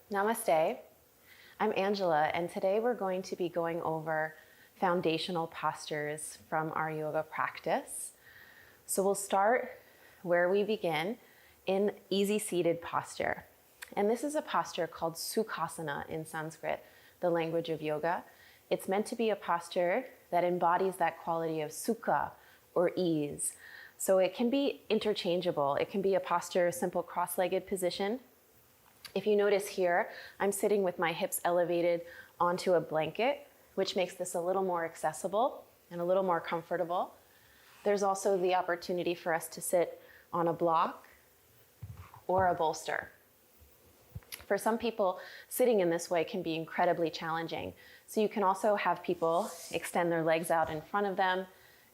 Namaste. I'm Angela, and today we're going to be going over foundational postures from our yoga practice. So we'll start where we begin in easy seated posture. And this is a posture called Sukhasana in Sanskrit, the language of yoga. It's meant to be a posture that embodies that quality of sukha or ease. So it can be interchangeable. It can be a posture, simple cross-legged position. If you notice here, I'm sitting with my hips elevated onto a blanket, which makes this a little more accessible and a little more comfortable. There's also the opportunity for us to sit on a block or a bolster. For some people, sitting in this way can be incredibly challenging. So you can also have people extend their legs out in front of them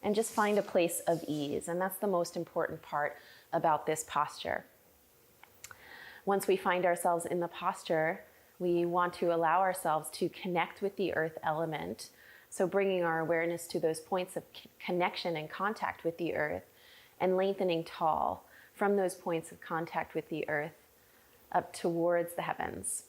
and just find a place of ease. And that's the most important part about this posture. Once we find ourselves in the posture, we want to allow ourselves to connect with the earth element. So bringing our awareness to those points of connection and contact with the earth and lengthening tall from those points of contact with the earth up towards the heavens.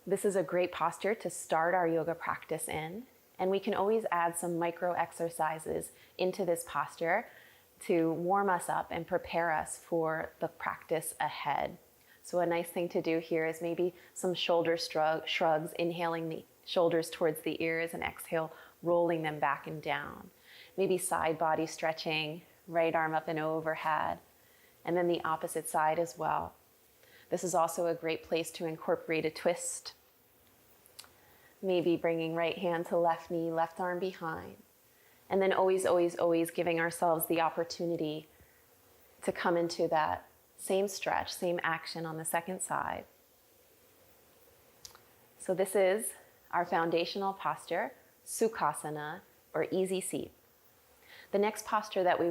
This is a great posture to start our yoga practice in, and we can always add some micro exercises into this posture to warm us up and prepare us for the practice ahead. So a nice thing to do here is maybe some shoulder shrugs, inhaling the shoulders towards the ears and exhale, rolling them back and down. Maybe side body stretching, right arm up and overhead, and then the opposite side as well. This is also a great place to incorporate a twist. Maybe bringing right hand to left knee, left arm behind. And then always, always, always giving ourselves the opportunity to come into that same stretch, same action on the second side. So this is our foundational posture, Sukhasana, or easy seat. The next posture that we'll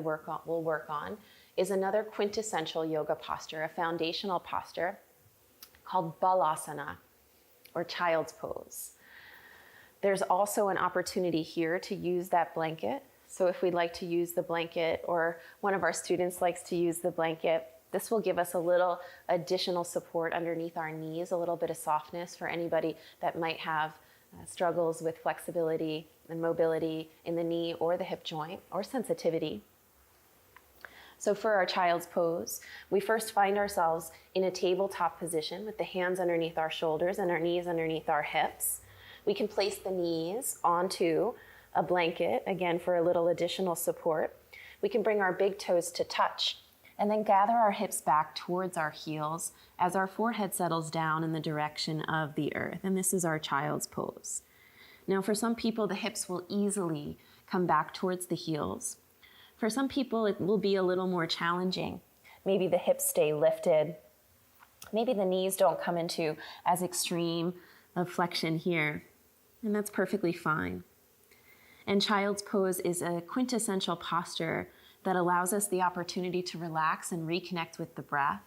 work on is another quintessential yoga posture, a foundational posture called Balasana, or child's pose. There's also an opportunity here to use that blanket. So if we'd like to use the blanket, or one of our students likes to use the blanket, this will give us a little additional support underneath our knees, a little bit of softness for anybody that might have struggles with flexibility and mobility in the knee or the hip joint, or sensitivity. So for our child's pose, we first find ourselves in a tabletop position with the hands underneath our shoulders and our knees underneath our hips. We can place the knees onto a blanket, again, for a little additional support. We can bring our big toes to touch and then gather our hips back towards our heels as our forehead settles down in the direction of the earth. And this is our child's pose. Now, for some people, the hips will easily come back towards the heels. For some people, it will be a little more challenging. Maybe the hips stay lifted. Maybe the knees don't come into as extreme of flexion here. And that's perfectly fine. And child's pose is a quintessential posture that allows us the opportunity to relax and reconnect with the breath.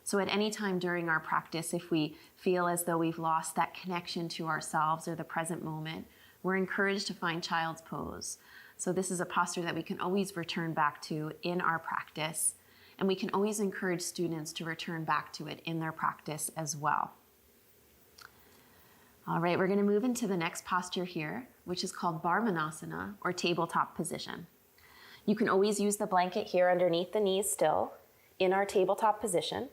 So at any time during our practice, if we feel as though we've lost that connection to ourselves or the present moment, we're encouraged to find child's pose. So this is a posture that we can always return back to in our practice, and we can always encourage students to return back to it in their practice as well. All right, we're going to move into the next posture here, which is called Barmanasana, or tabletop position. You can always use the blanket here underneath the knees still in our tabletop position.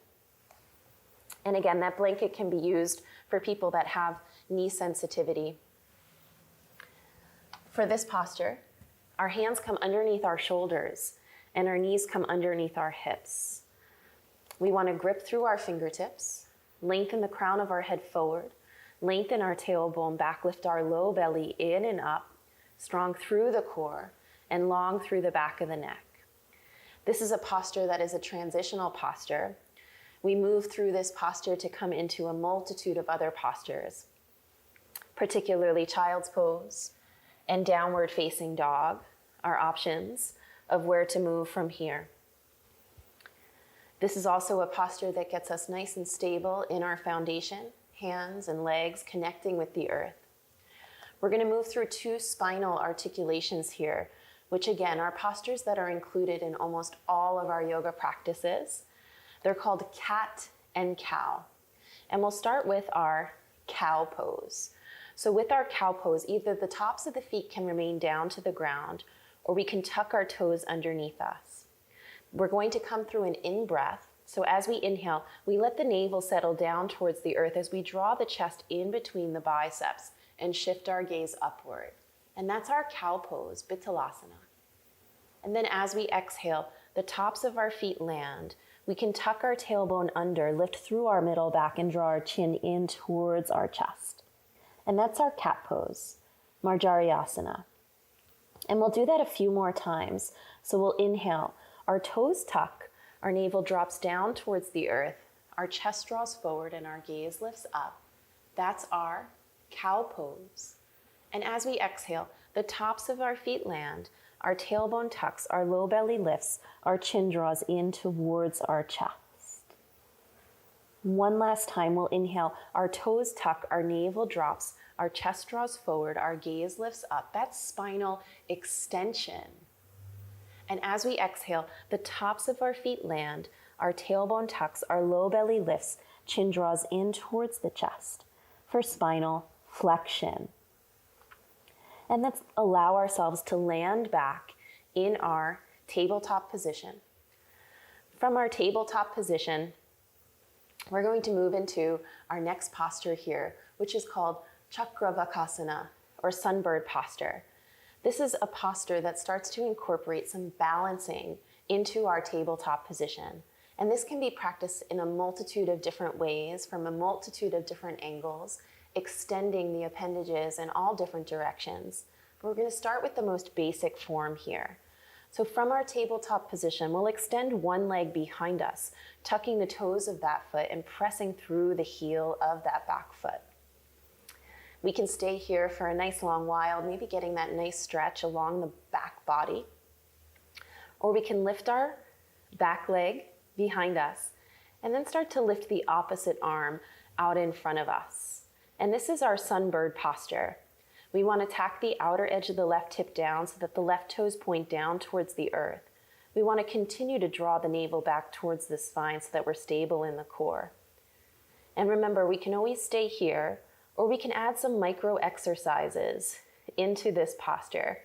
And again, that blanket can be used for people that have knee sensitivity. For this posture, our hands come underneath our shoulders and our knees come underneath our hips. We want to grip through our fingertips, lengthen the crown of our head forward, lengthen our tailbone back, lift our low belly in and up, strong through the core and long through the back of the neck. This is a posture that is a transitional posture. We move through this posture to come into a multitude of other postures, particularly child's pose and downward facing dog are options of where to move from here. This is also a posture that gets us nice and stable in our foundation, hands and legs connecting with the earth. We're going to move through two spinal articulations here, which again are postures that are included in almost all of our yoga practices. They're called cat and cow. And we'll start with our cow pose. So with our cow pose, either the tops of the feet can remain down to the ground, or we can tuck our toes underneath us. We're going to come through an in-breath. So as we inhale, we let the navel settle down towards the earth as we draw the chest in between the biceps and shift our gaze upward. And that's our cow pose, Balasana. And then as we exhale, the tops of our feet land. We can tuck our tailbone under, lift through our middle back, and draw our chin in towards our chest. And that's our cat pose, Asana. And we'll do that a few more times. So we'll inhale, our toes tuck, our navel drops down towards the earth, our chest draws forward, and our gaze lifts up. That's our cow pose. And as we exhale, the tops of our feet land, our tailbone tucks, our low belly lifts, our chin draws in towards our chest. One last time, we'll inhale, our toes tuck, our navel drops, our chest draws forward, our gaze lifts up. That's spinal extension. And as we exhale, the tops of our feet land, our tailbone tucks, our low belly lifts, chin draws in towards the chest for spinal flexion. And let's allow ourselves to land back in our tabletop position. From our tabletop position, we're going to move into our next posture here, which is called Chakra Bakasana, or Sunbird Posture. This is a posture that starts to incorporate some balancing into our tabletop position. And this can be practiced in a multitude of different ways, from a multitude of different angles, extending the appendages in all different directions. But we're going to start with the most basic form here. So from our tabletop position, we'll extend one leg behind us, tucking the toes of that foot and pressing through the heel of that back foot. We can stay here for a nice long while, maybe getting that nice stretch along the back body. Or we can lift our back leg behind us and then start to lift the opposite arm out in front of us. And this is our Sunbird posture. We want to tack the outer edge of the left hip down so that the left toes point down towards the earth. We want to continue to draw the navel back towards the spine so that we're stable in the core. And remember, we can always stay here, or we can add some micro exercises into this posture.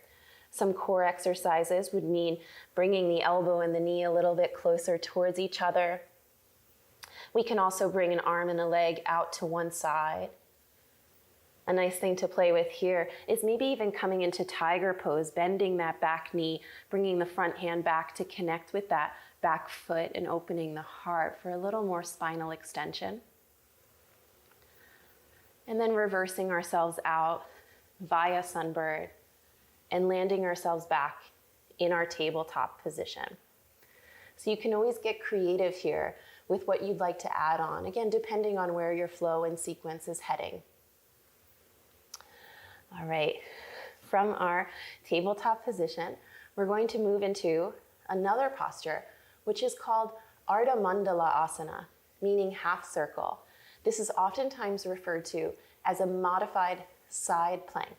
Some core exercises would mean bringing the elbow and the knee a little bit closer towards each other. We can also bring an arm and a leg out to one side. A nice thing to play with here is maybe even coming into tiger pose, bending that back knee, bringing the front hand back to connect with that back foot and opening the heart for a little more spinal extension. And then reversing ourselves out via Sunbird and landing ourselves back in our tabletop position. So you can always get creative here with what you'd like to add on, again, depending on where your flow and sequence is heading. All right, from our tabletop position, we're going to move into another posture, which is called Arta Mandala Asana, meaning half circle. This is oftentimes referred to as a modified side plank.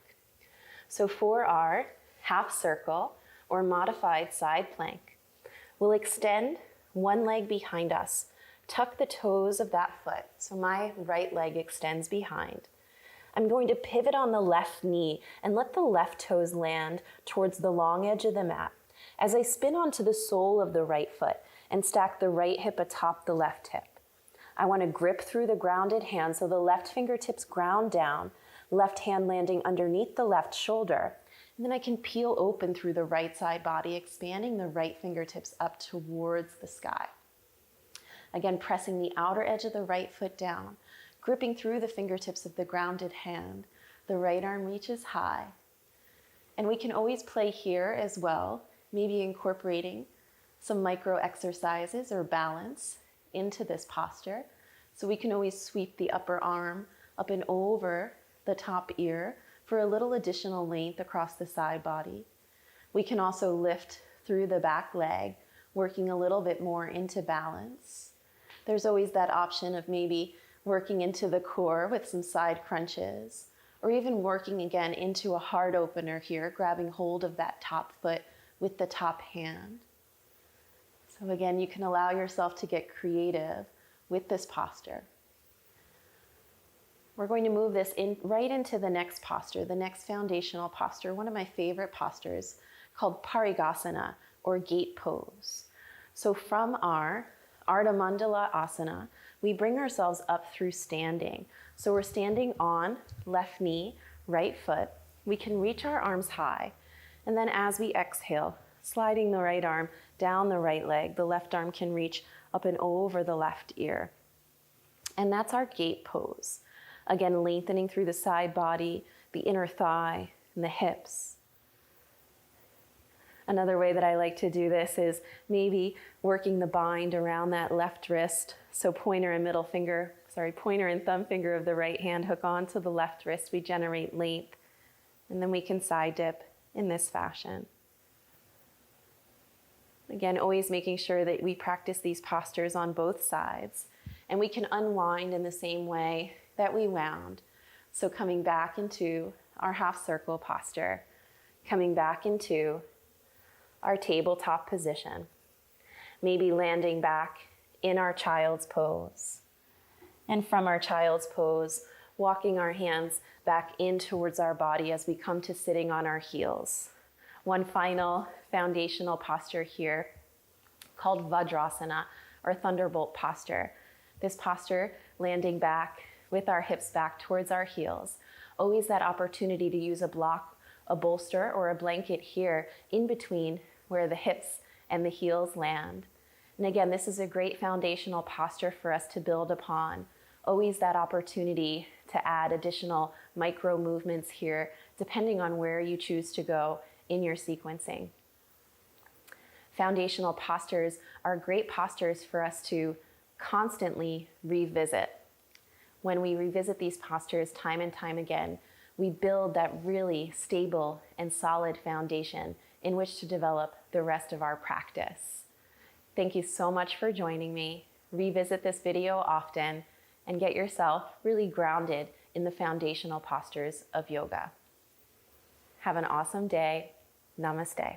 So for our half circle or modified side plank, we'll extend one leg behind us, tuck the toes of that foot. So my right leg extends behind. I'm going to pivot on the left knee and let the left toes land towards the long edge of the mat as I spin onto the sole of the right foot and stack the right hip atop the left hip. I want to grip through the grounded hand so the left fingertips ground down, left hand landing underneath the left shoulder. And then I can peel open through the right side body, expanding the right fingertips up towards the sky. Again, pressing the outer edge of the right foot down, gripping through the fingertips of the grounded hand. The right arm reaches high. And we can always play here as well, maybe incorporating some micro exercises or balance into this posture. So we can always sweep the upper arm up and over the top ear for a little additional length across the side body. We can also lift through the back leg, working a little bit more into balance. There's always that option of maybe working into the core with some side crunches, or even working again into a heart opener here, grabbing hold of that top foot with the top hand. So again, you can allow yourself to get creative with this posture. We're going to move this in right into the next posture, the next foundational posture, one of my favorite postures, called Parigasana, or gate pose. So from our Arta Mandala Asana, we bring ourselves up through standing. So we're standing on left knee, right foot. We can reach our arms high. And then as we exhale, sliding the right arm down the right leg, the left arm can reach up and over the left ear. And that's our gate pose. Again, lengthening through the side body, the inner thigh, and the hips. Another way that I like to do this is maybe working the bind around that left wrist. So pointer and thumb finger of the right hand hook onto the left wrist. We generate length. And then we can side dip in this fashion. Again, always making sure that we practice these postures on both sides. And we can unwind in the same way that we wound. So coming back into our half circle posture, coming back into our tabletop position, maybe landing back in our child's pose. And from our child's pose, walking our hands back in towards our body as we come to sitting on our heels. One final foundational posture here called Vadrasana, or Thunderbolt posture. This posture, landing back with our hips back towards our heels. Always that opportunity to use a block, a bolster, or a blanket here in between where the hips and the heels land. And again, this is a great foundational posture for us to build upon. Always that opportunity to add additional micro movements here, depending on where you choose to go in your sequencing. Foundational postures are great postures for us to constantly revisit. When we revisit these postures time and time again, we build that really stable and solid foundation in which to develop the rest of our practice. Thank you so much for joining me. Revisit this video often and get yourself really grounded in the foundational postures of yoga. Have an awesome day. Namaste.